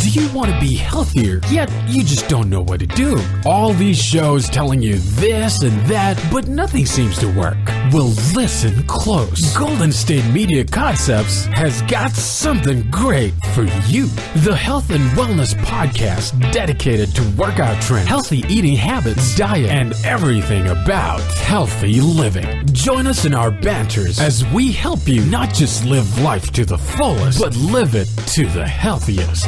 Do you want to be healthier, yet you just don't know what to do? All these shows telling you this and that, but nothing seems to work. Well, listen close. Golden State Media Concepts has got something great for you. The Health and Wellness Podcast, dedicated to workout trends, healthy eating habits, diet, and everything about healthy living. Join us in our banters as we help you not just live life to the fullest, but live it to the healthiest.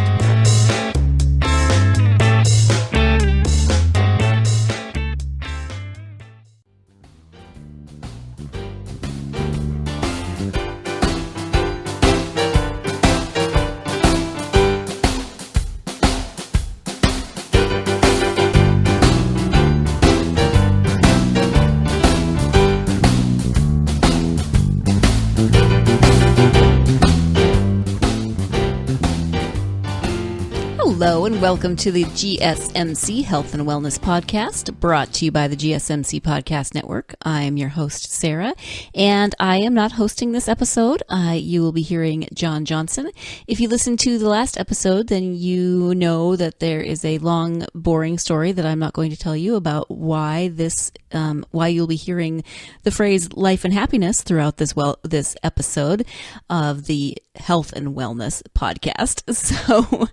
Hello and welcome to the GSMC Health and Wellness Podcast, brought to you by the GSMC Podcast Network. I'm your host, Sarah, and I am not hosting this episode. You will be hearing John Johnson. If you listened to the last episode, then you know that there is a long, boring story that I'm not going to tell you about why you'll be hearing the phrase life and happiness throughout this episode of the Health and Wellness Podcast. So,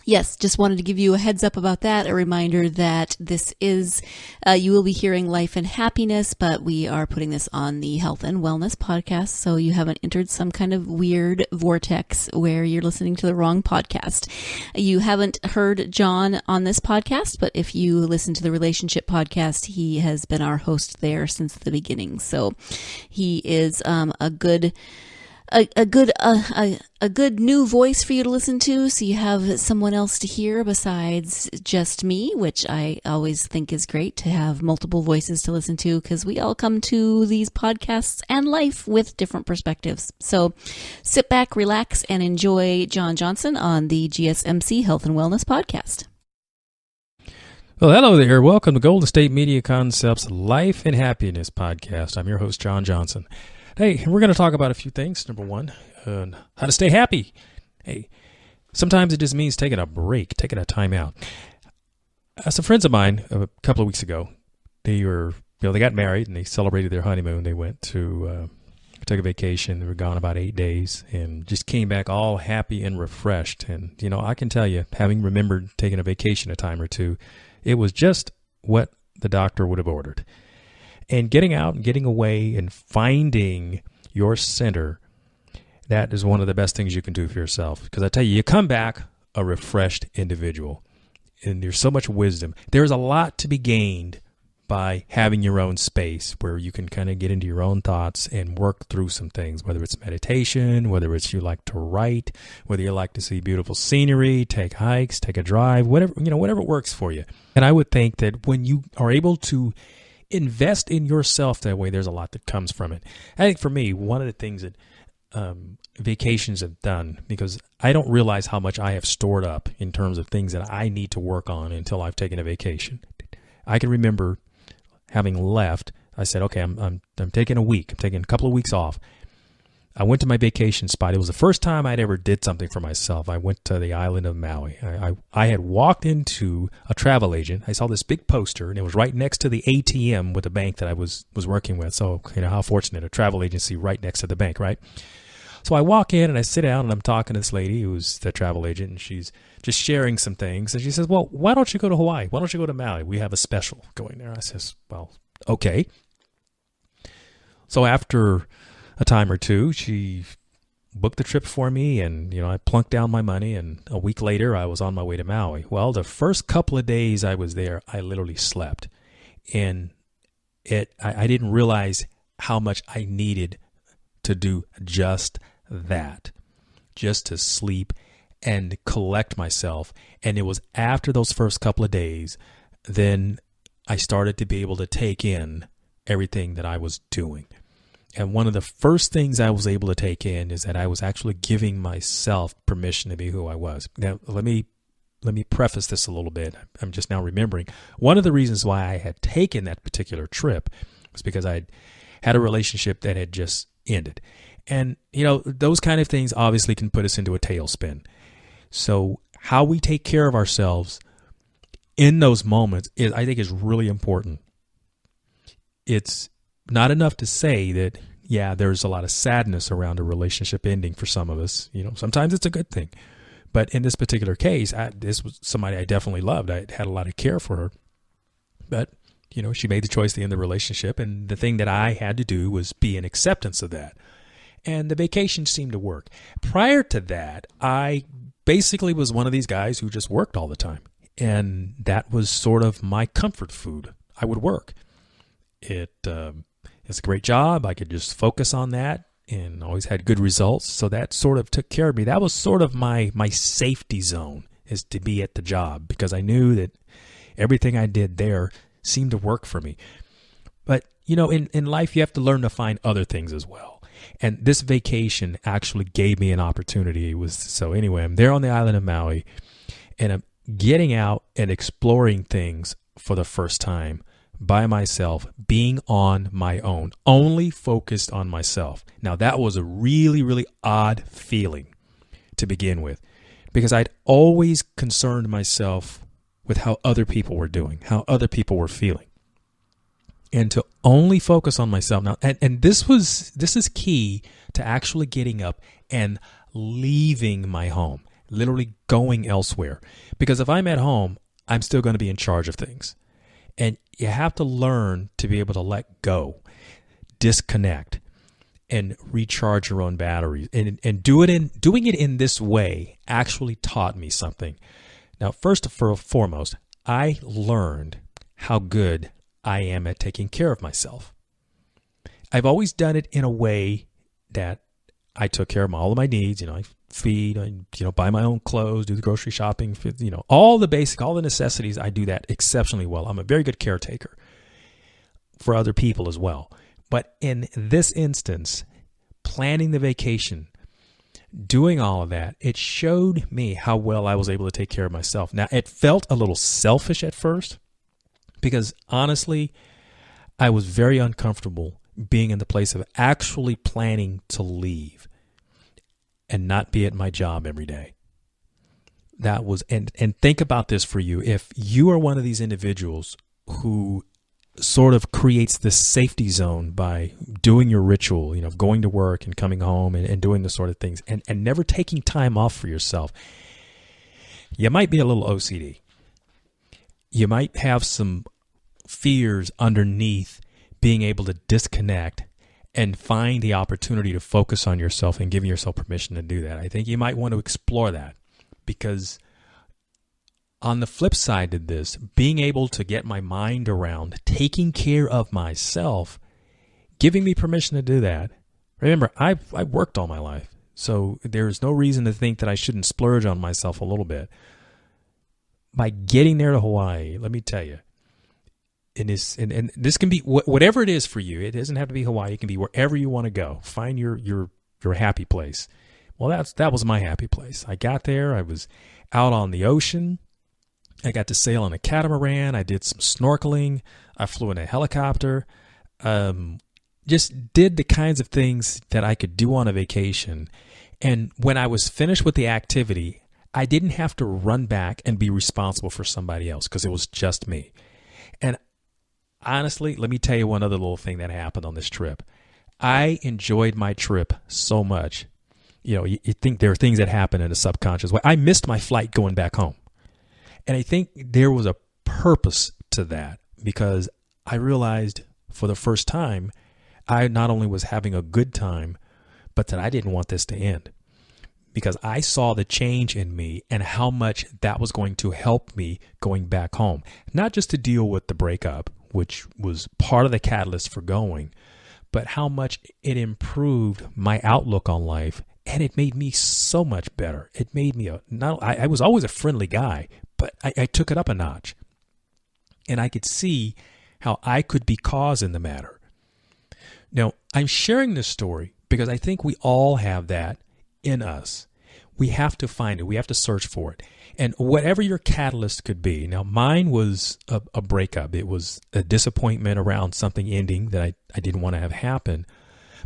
yes, just wanted to give you a heads up about that. A reminder that this is, you will be hearing life and happiness, but we are putting this on the Health and Wellness Podcast. So you haven't entered some kind of weird vortex where you're listening to the wrong podcast. You haven't heard John on this podcast, but if you listen to the Relationship Podcast, he has been our host there since the beginning. So he is, a good new voice for you to listen to, so you have someone else to hear besides just me, which I always think is great to have multiple voices to listen to, because we all come to these podcasts and life with different perspectives. So sit back, relax, and enjoy John Johnson on the GSMC Health and Wellness Podcast. Well, hello there. Welcome to Golden State Media Concepts Life and Happiness Podcast. I'm your host, John Johnson. Hey, we're going to talk about a few things. Number one, how to stay happy. Hey, sometimes it just means taking a break, taking a time out. Some friends of mine a couple of weeks ago, they got married and they celebrated their honeymoon. They went to took a vacation. They were gone about 8 days and just came back all happy and refreshed. And, I can tell you, having remembered taking a vacation a time or two, it was just what the doctor would have ordered. And getting out and getting away and finding your center, that is one of the best things you can do for yourself. Because I tell you, you come back a refreshed individual. And there's so much wisdom. There's a lot to be gained by having your own space where you can kind of get into your own thoughts and work through some things, whether it's meditation, whether it's you like to write, whether you like to see beautiful scenery, take hikes, take a drive, whatever works for you. And I would think that when you are able to invest in yourself that way, there's a lot that comes from it. I think for me, one of the things that vacations have done, because I don't realize how much I have stored up in terms of things that I need to work on until I've taken a vacation. I can remember having left, I said, okay, I'm taking a week. I'm taking a couple of weeks off. I went to my vacation spot. It was the first time I'd ever did something for myself. I went to the island of Maui. I had walked into a travel agent. I saw this big poster, and it was right next to the ATM with the bank that I was working with. So, how fortunate, a travel agency right next to the bank, right? So I walk in, and I sit down, and I'm talking to this lady who's the travel agent, and she's just sharing some things. And she says, well, why don't you go to Hawaii? Why don't you go to Maui? We have a special going there. I says, well, okay. So after a time or two, she booked the trip for me, and I plunked down my money, and a week later I was on my way to Maui. Well, the first couple of days I was there, I literally slept, and I didn't realize how much I needed to do just that, just to sleep and collect myself. And it was after those first couple of days, then I started to be able to take in everything that I was doing. And one of the first things I was able to take in is that I was actually giving myself permission to be who I was. Now, let me preface this a little bit. I'm just now remembering. One of the reasons why I had taken that particular trip was because I had a relationship that had just ended. And, those kind of things obviously can put us into a tailspin. So how we take care of ourselves in those moments I think is really important. It's not enough to say that, yeah, there's a lot of sadness around a relationship ending for some of us. Sometimes it's a good thing. But in this particular case, this was somebody I definitely loved. I had a lot of care for her. But, she made the choice to end the relationship. And the thing that I had to do was be in acceptance of that. And the vacation seemed to work. Prior to that, I basically was one of these guys who just worked all the time. And that was sort of my comfort food. I would work. It's a great job. I could just focus on that and always had good results. So that sort of took care of me. That was sort of my safety zone, is to be at the job, because I knew that everything I did there seemed to work for me. But, in life, you have to learn to find other things as well. And this vacation actually gave me an opportunity. Anyway, I'm there on the island of Maui, and I'm getting out and exploring things for the first time by myself, being on my own, only focused on myself. Now, that was a really, really odd feeling to begin with, because I'd always concerned myself with how other people were doing, how other people were feeling. And to only focus on myself now, and this is key to actually getting up and leaving my home, literally going elsewhere. Because if I'm at home, I'm still going to be in charge of things. And you have to learn to be able to let go, disconnect, and recharge your own batteries. And doing it in this way actually taught me something. Now, first and foremost, I learned how good I am at taking care of myself. I've always done it in a way that I took care of all of my needs. I feed, buy my own clothes, do the grocery shopping, all the necessities. I do that exceptionally well. I'm a very good caretaker for other people as well. But in this instance, planning the vacation, doing all of that, it showed me how well I was able to take care of myself. Now, it felt a little selfish at first, because honestly, I was very uncomfortable being in the place of actually planning to leave and not be at my job every day. That was, and think about this for you. If you are one of these individuals who sort of creates this safety zone by doing your ritual, going to work and coming home and doing the sort of things and never taking time off for yourself, you might be a little OCD. You might have some fears underneath being able to disconnect and find the opportunity to focus on yourself and giving yourself permission to do that. I think you might want to explore that, because on the flip side of this, being able to get my mind around taking care of myself, giving me permission to do that. Remember, I've worked all my life, so there's no reason to think that I shouldn't splurge on myself a little bit. By getting there to Hawaii, let me tell you, and this can be whatever it is for you. It doesn't have to be Hawaii. It can be wherever you want to go. Find your happy place. Well, that was my happy place. I got there. I was out on the ocean. I got to sail on a catamaran. I did some snorkeling. I flew in a helicopter. Just did the kinds of things that I could do on a vacation. And when I was finished with the activity, I didn't have to run back and be responsible for somebody else, because it was just me. And honestly, let me tell you one other little thing that happened on this trip. I enjoyed my trip so much. You think there are things that happen in a subconscious way. I missed my flight going back home. And I think there was a purpose to that, because I realized for the first time, I not only was having a good time, but that I didn't want this to end. Because I saw the change in me and how much that was going to help me going back home. Not just to deal with the breakup, which was part of the catalyst for going, but how much it improved my outlook on life. And it made me so much better. It made me I was always a friendly guy, but I took it up a notch. And I could see how I could be cause in the matter. Now, I'm sharing this story because I think we all have that in us. We have to find it. We have to search for it. And whatever your catalyst could be. Now, mine was a breakup. It was a disappointment around something ending that I didn't want to have happen.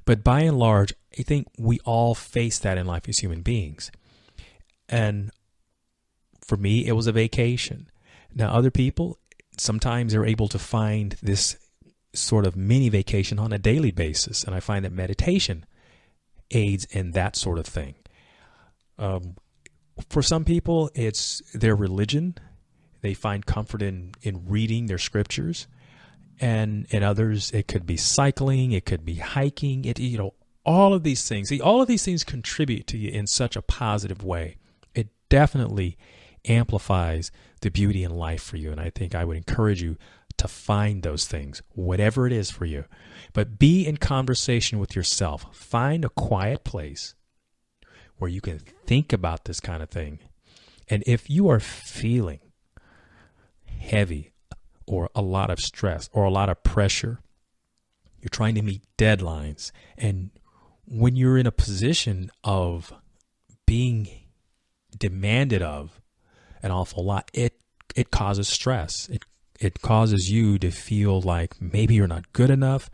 But by and large, I think we all face that in life as human beings. And For me, it was a vacation. Now, other people, sometimes they're able to find this sort of mini vacation on a daily basis. And I find that meditation aids in that sort of thing. For some people, it's their religion. They find comfort in reading their scriptures. And in others, it could be cycling, it could be hiking, all of these things. See, all of these things contribute to you in such a positive way. It definitely amplifies the beauty in life for you. And I think I would encourage you to find those things, whatever it is for you. But be in conversation with yourself. Find a quiet place where you can think about this kind of thing. And if you are feeling heavy or a lot of stress or a lot of pressure, you're trying to meet deadlines, and when you're in a position of being demanded of an awful lot, it causes stress. It causes you to feel like maybe you're not good enough,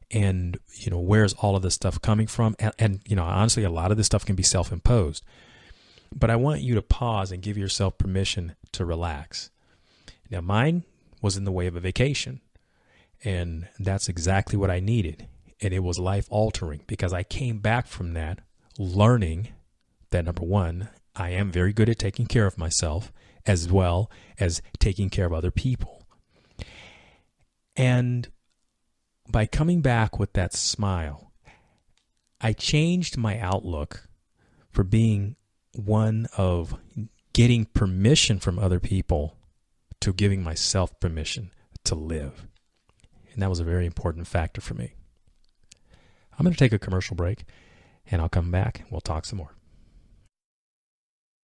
and where's all of this stuff coming from? And honestly, a lot of this stuff can be self-imposed. But I want you to pause and give yourself permission to relax. Now, mine was in the way of a vacation, and that's exactly what I needed. And it was life-altering because I came back from that learning that, number one, I am very good at taking care of myself as well as taking care of other people. And by coming back with that smile, I changed my outlook for being one of getting permission from other people to giving myself permission to live. And that was a very important factor for me. I'm going to take a commercial break, and I'll come back and we'll talk some more.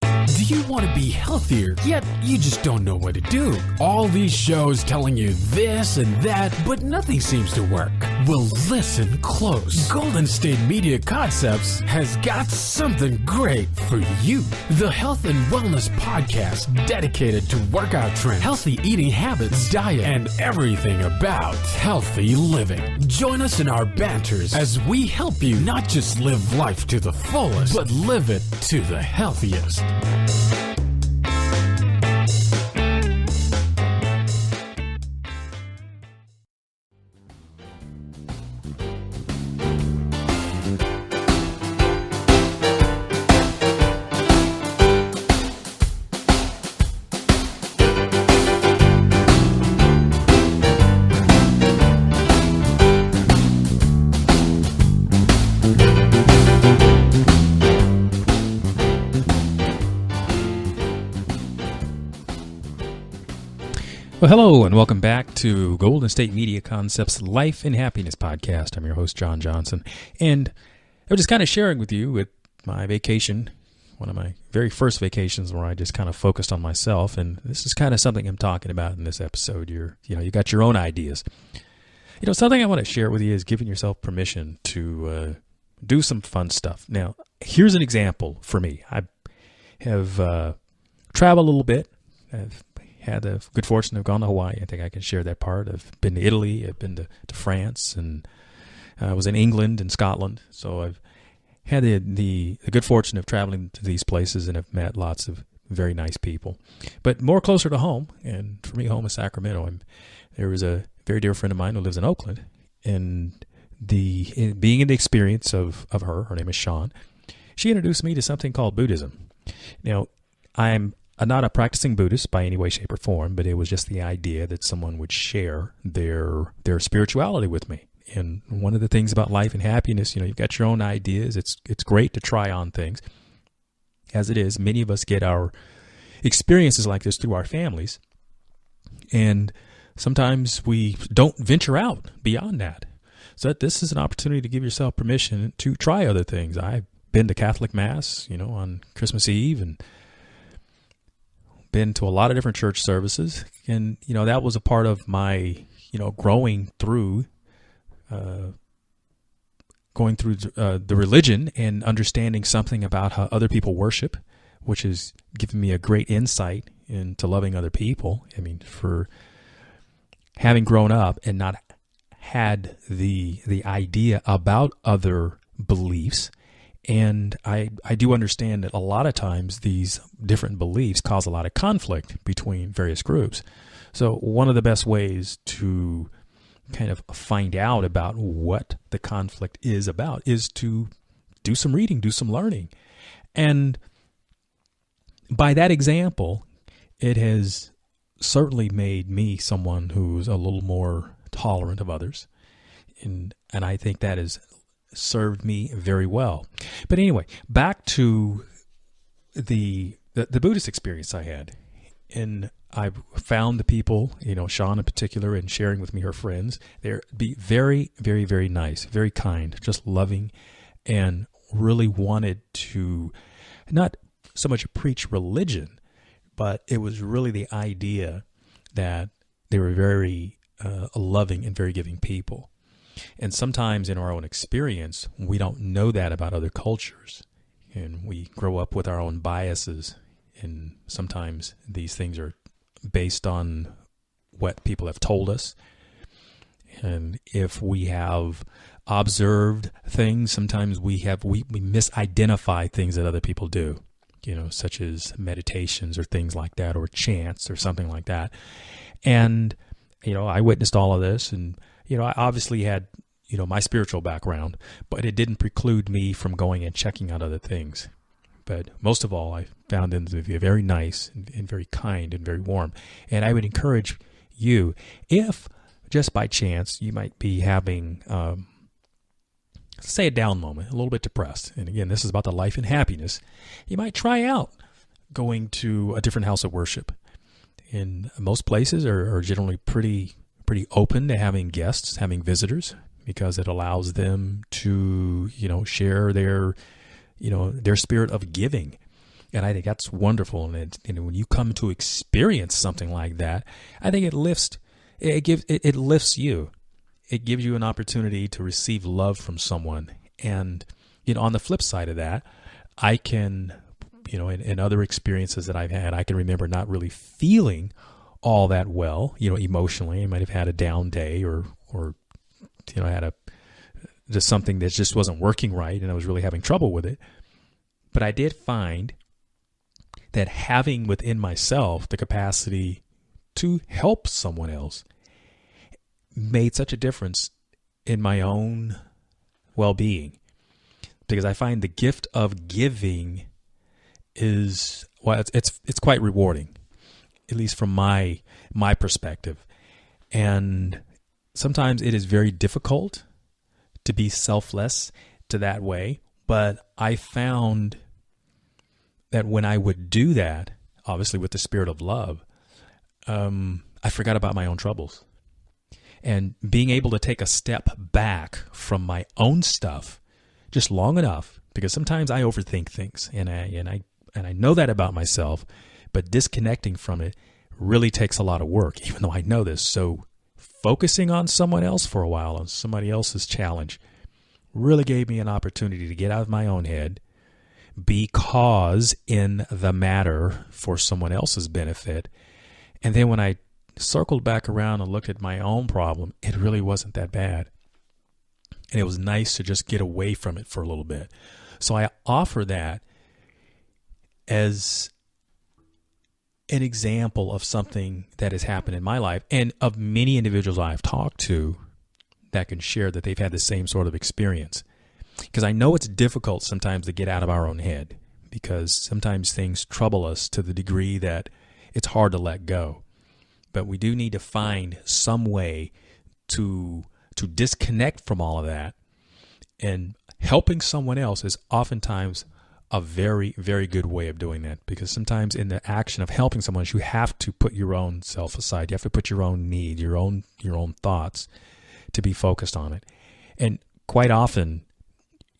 Do you want to be healthier, yet you just don't know what to do? All these shows telling you this and that, but nothing seems to work. Well, listen close. Golden State Media Concepts has got something great for you. The Health and Wellness Podcast, dedicated to workout trends, healthy eating habits, diet, and everything about healthy living. Join us in our banters as we help you not just live life to the fullest, but live it to the healthiest. Well, hello, and welcome back to Golden State Media Concepts Life and Happiness Podcast. I'm your host, John Johnson, and I was just kind of sharing with you with my vacation, one of my very first vacations where I just kind of focused on myself, and this is kind of something I'm talking about in this episode. You got your own ideas. Something I want to share with you is giving yourself permission to do some fun stuff. Now, here's an example for me. I have traveled a little bit. I've had the good fortune of gone to Hawaii. I think I can share that part. I've been to Italy. I've been to France, and I was in England and Scotland. So I've had the good fortune of traveling to these places and have met lots of very nice people. But more closer to home, and for me, home is Sacramento. There was a very dear friend of mine who lives in Oakland, and being in the experience of her name is Sean, she introduced me to something called Buddhism. Now, I'm not a practicing Buddhist by any way, shape, or form, but it was just the idea that someone would share their spirituality with me. And one of the things about life and happiness, you've got your own ideas. It's great to try on things. As it is, many of us get our experiences like this through our families. And sometimes we don't venture out beyond that. So this is an opportunity to give yourself permission to try other things. I've been to Catholic Mass, on Christmas Eve, and been to a lot of different church services. And, that was a part of my, growing through the religion and understanding something about how other people worship, which has given me a great insight into loving other people. I mean, for having grown up and not had the idea about other beliefs And I do understand that a lot of times these different beliefs cause a lot of conflict between various groups. So one of the best ways to kind of find out about what the conflict is about is to do some reading, do some learning. And by that example, it has certainly made me someone who's a little more tolerant of others. And I think that has served me very well. But anyway, back to the Buddhist experience I had. And I found the people, Sean in particular, and sharing with me her friends, they're be very, very, very nice, very kind, just loving, and really wanted to not so much preach religion, but it was really the idea that they were very loving and very giving people. And sometimes in our own experience, we don't know that about other cultures. And we grow up with our own biases. And sometimes these things are based on what people have told us. And if we have observed things, sometimes we misidentify things that other people do, such as meditations or things like that, or chants or something like that. And, I witnessed all of this, and I obviously had, my spiritual background, but it didn't preclude me from going and checking out other things. But most of all, I found them to be very nice and very kind and very warm. And I would encourage you, if just by chance you might be having, say, a down moment, a little bit depressed, and again, this is about the life and happiness, you might try out going to a different house of worship. And most places are generally pretty open to having guests, having visitors, because it allows them to, share their spirit of giving. And I think that's wonderful. And when you come to experience something like that, I think it lifts you. It gives you an opportunity to receive love from someone. And, on the flip side of that, I can, in other experiences that I've had, I can remember not really feeling all that well, emotionally. I might have had a down day or had just something that just wasn't working right, and I was really having trouble with it. But I did find that having within myself the capacity to help someone else made such a difference in my own well-being, because I find the gift of giving is, well, it's quite rewarding, at least from my perspective. And sometimes it is very difficult to be selfless to that way, but I found that when I would do that, obviously with the spirit of love, I forgot about my own troubles. And being able to take a step back from my own stuff just long enough, because sometimes I overthink things, and I know that about myself, but disconnecting from it really takes a lot of work, even though I know this. So focusing on someone else for a while, on somebody else's challenge, really gave me an opportunity to get out of my own head, because in the matter for someone else's benefit. And then when I circled back around and looked at my own problem, it really wasn't that bad. And it was nice to just get away from it for a little bit. So I offer that as an example of something that has happened in my life, and of many individuals I've talked to that can share that they've had the same sort of experience. Because I know it's difficult sometimes to get out of our own head, because sometimes things trouble us to the degree that it's hard to let go. But we do need to find some way to disconnect from all of that. And helping someone else is oftentimes a very, very good way of doing that, because sometimes in the action of helping someone, you have to put your own self aside. You have to put your own need, your own thoughts to be focused on it. And quite often,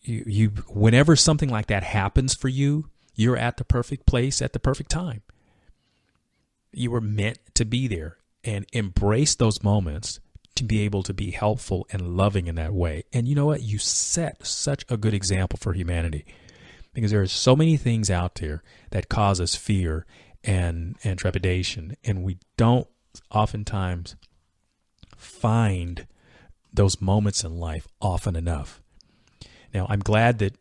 you whenever something like that happens for you, you're at the perfect place at the perfect time. You were meant to be there, and embrace those moments to be able to be helpful and loving in that way. And you know what? You set such a good example for humanity, because there are so many things out there that cause us fear and trepidation, and we don't oftentimes find those moments in life often enough. Now, I'm glad that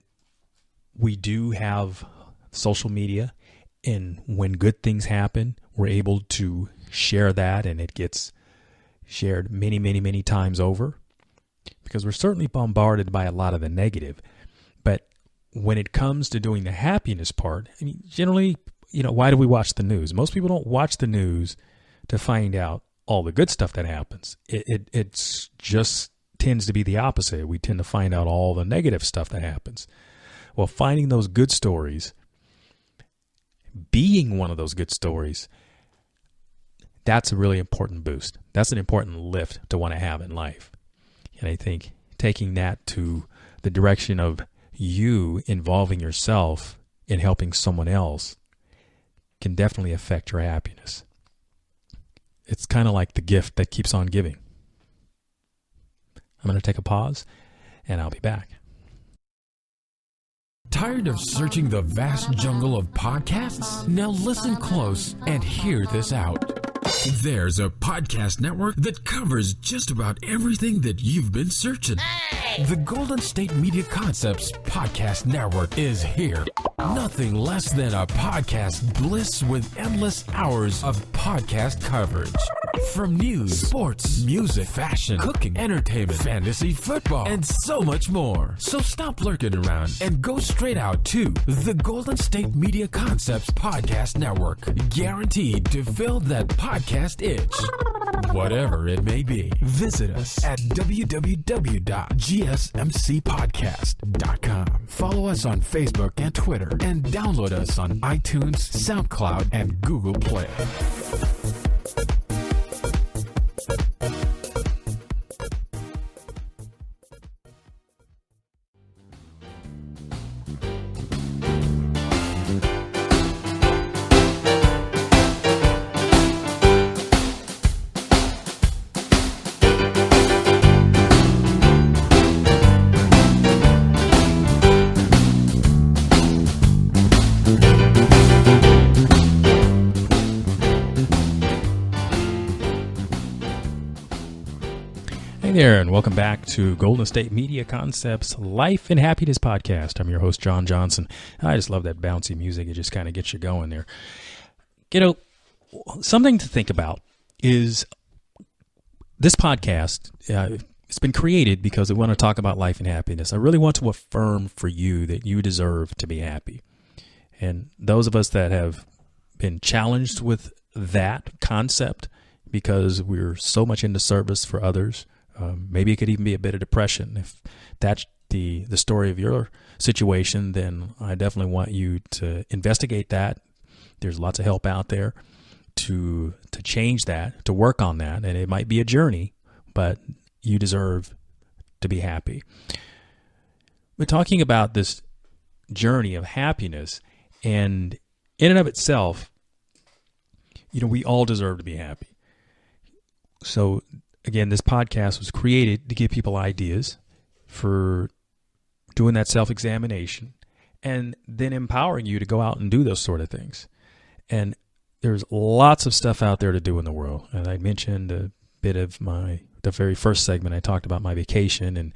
we do have social media, and when good things happen, we're able to share that, and it gets shared many, many, many times over, because we're certainly bombarded by a lot of the negative. But when it comes to doing the happiness part, I mean, generally, why do we watch the news? Most people don't watch the news to find out all the good stuff that happens. It's just tends to be the opposite. We tend to find out all the negative stuff that happens. Well, finding those good stories, being one of those good stories, that's a really important boost. That's an important lift to want to have in life. And I think taking that to the direction of you involving yourself in helping someone else can definitely affect your happiness. It's kind of like the gift that keeps on giving. I'm going to take a pause, and I'll be back. Tired of searching the vast jungle of podcasts? Now listen close and hear this out. There's a podcast network that covers just about everything that you've been searching. Hey! The Golden State Media Concepts Podcast Network is here. Nothing less than a podcast bliss with endless hours of podcast coverage. From news, sports, music, fashion, cooking, entertainment, fantasy, football, and so much more. So stop lurking around and go straight out to the Golden State Media Concepts Podcast Network. Guaranteed to fill that podcast itch. Whatever it may be. Visit us at www.gsmcpodcast.com. Follow us on Facebook and Twitter, and download us on iTunes, SoundCloud, and Google Play. Hey there, and welcome back to Golden State Media Concepts Life and Happiness Podcast. I'm your host, John Johnson. I just love that bouncy music. It just kind of gets you going there. Something to think about is this podcast. It's been created because we want to talk about life and happiness. I really want to affirm for you that you deserve to be happy. And those of us that have been challenged with that concept because we're so much into service for others, maybe it could even be a bit of depression. If that's the story of your situation, then I definitely want you to investigate that. There's lots of help out there to change that, to work on that. And it might be a journey, but you deserve to be happy. We're talking about this journey of happiness, and in and of itself, we all deserve to be happy. So again, this podcast was created to give people ideas for doing that self-examination and then empowering you to go out and do those sort of things. And there's lots of stuff out there to do in the world. And I mentioned a bit of the very first segment, I talked about my vacation and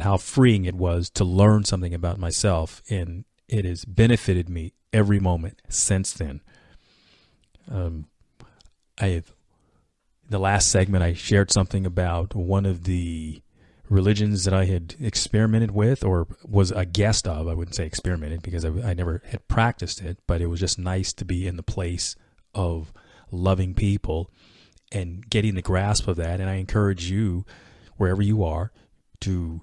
how freeing it was to learn something about myself. And it has benefited me every moment since then. The last segment, I shared something about one of the religions that I had experimented with or was a guest of. I wouldn't say experimented because I never had practiced it, but it was just nice to be in the place of loving people and getting the grasp of that. And I encourage you, wherever you are, to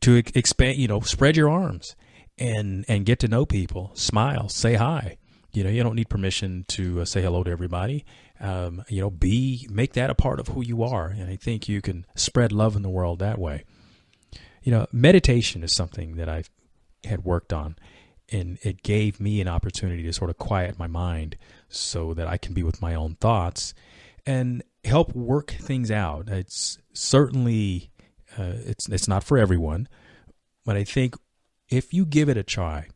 expand, spread your arms and get to know people, smile, say hi. You don't need permission to say hello to everybody. Make that a part of who you are. And I think you can spread love in the world that way. Meditation is something that I've had worked on, and it gave me an opportunity to sort of quiet my mind so that I can be with my own thoughts and help work things out. It's certainly, it's not for everyone, but I think if you give it a try,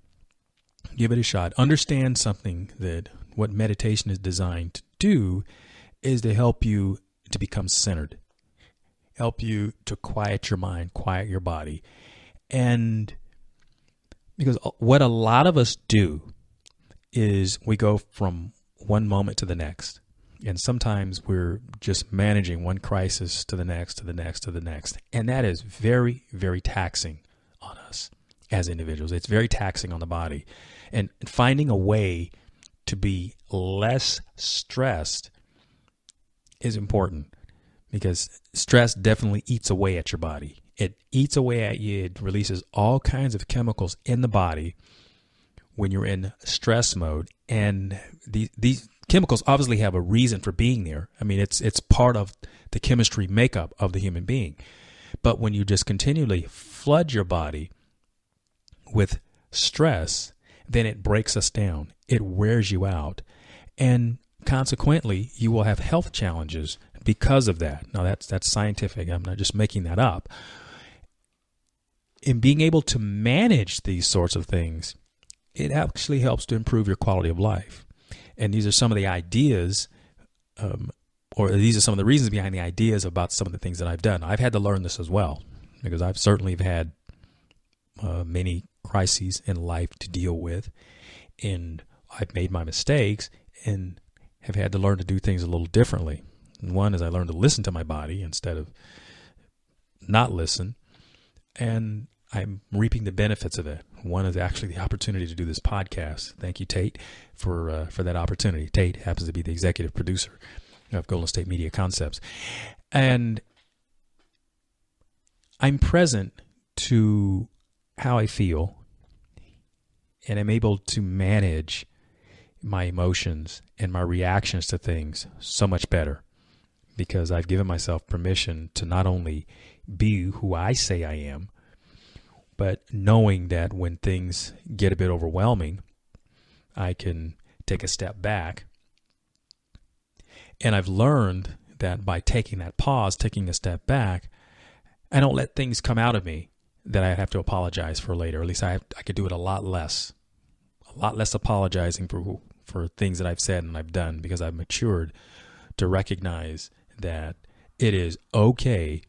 give it a shot, understand something that what meditation is designed to do is to help you to become centered, help you to quiet your mind, quiet your body. And Because what a lot of us do is we go from one moment to the next. And sometimes we're just managing one crisis to the next, to the next, to the next. And that is very, very taxing on us as individuals. It's very taxing on the body. And finding a way to be less stressed is important, because stress definitely eats away at your body. It eats away at you. It releases all kinds of chemicals in the body when you're in stress mode. And these chemicals obviously have a reason for being there. I mean, it's part of the chemistry makeup of the human being. But when you just continually flood your body with stress, then it breaks us down. It wears you out. And consequently, you will have health challenges because of that. Now, that's scientific. I'm not just making that up. In being able to manage these sorts of things, it actually helps to improve your quality of life. And these are some of the ideas, or these are some of the reasons behind the ideas about some of the things that I've done. I've had to learn this as well, because I've certainly had many crises in life to deal with, and I've made my mistakes and have had to learn to do things a little differently. And one is I learned to listen to my body instead of not listen, and I'm reaping the benefits of it. One is actually the opportunity to do this podcast. Thank you, Tate, for that opportunity. Tate happens to be the executive producer of Golden State Media Concepts. And I'm present to how I feel, and I'm able to manage my emotions and my reactions to things so much better, because I've given myself permission to not only be who I say I am, but knowing that when things get a bit overwhelming, I can take a step back. And I've learned that by taking that pause, taking a step back, I don't let things come out of me that I have to apologize for later. Or at least I could do it a lot less apologizing for things that I've said and I've done, because I've matured to recognize that it is okay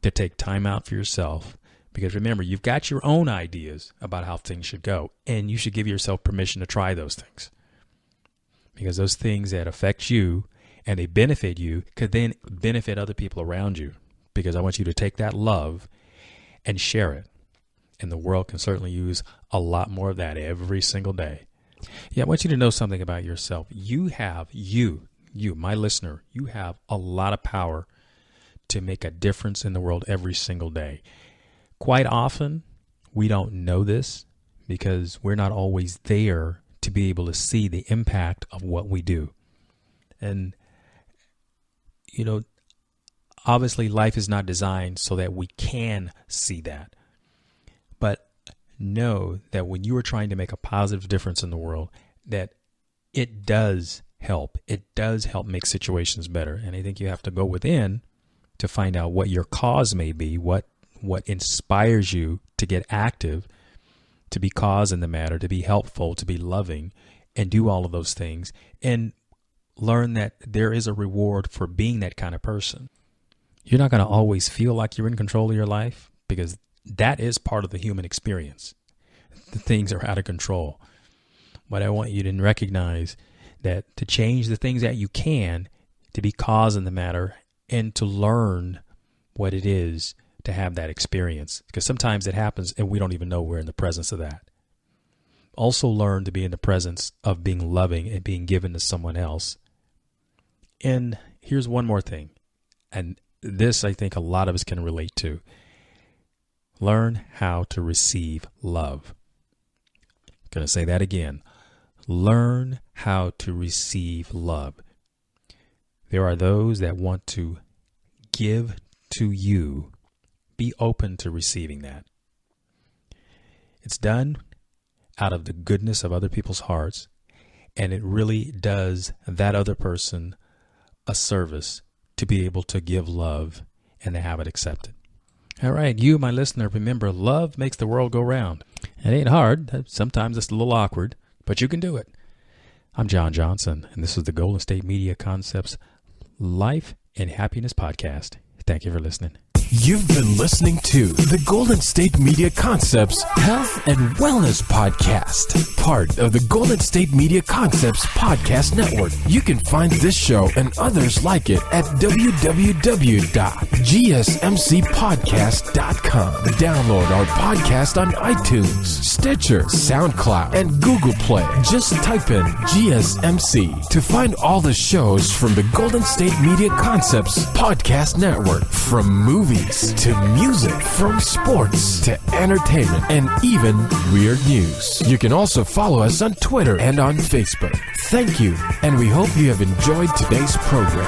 to take time out for yourself. Because remember, you've got your own ideas about how things should go, and you should give yourself permission to try those things. Because those things that affect you and they benefit you could then benefit other people around you. Because I want you to take that love and share it. And the world can certainly use a lot more of that every single day. Yeah, I want you to know something about yourself. You, my listener, you have a lot of power to make a difference in the world every single day. Quite often, we don't know this because we're not always there to be able to see the impact of what we do. And, obviously life is not designed so that we can see that. But know that when you are trying to make a positive difference in the world, that it does help. It does help make situations better. And I think you have to go within to find out what your cause may be, what inspires you to get active, to be cause in the matter, to be helpful, to be loving, and do all of those things, and learn that there is a reward for being that kind of person. You're not going to always feel like you're in control of your life, because that is part of the human experience. The things are out of control. But I want you to recognize that to change the things that you can, to be cause in the matter, and to learn what it is to have that experience, because sometimes it happens and we don't even know we're in the presence of that. Also learn to be in the presence of being loving and being given to someone else. And here's one more thing, and this I think a lot of us can relate to. Learn how to receive love. I'm going to say that again. Learn how to receive love. There are those that want to give to you. Be open to receiving that. It's done out of the goodness of other people's hearts, and it really does that other person a service to be able to give love and to have it accepted. All right, you, my listener, remember, love makes the world go round. It ain't hard. Sometimes it's a little awkward, but you can do it. I'm John Johnson, and this is the Golden State Media Concepts Life and Happiness Podcast. Thank you for listening. You've been listening to the Golden State Media Concepts Health and Wellness Podcast, part of the Golden State Media Concepts Podcast Network. You can find this show and others like it at www.gsmcpodcast.com. Download our podcast on iTunes, Stitcher, SoundCloud, and Google Play. Just type in GSMC to find all the shows from the Golden State Media Concepts Podcast Network. From movies to music, from sports to entertainment, and even weird news. You can also follow us on Twitter and on Facebook. Thank you, and we hope you have enjoyed today's program.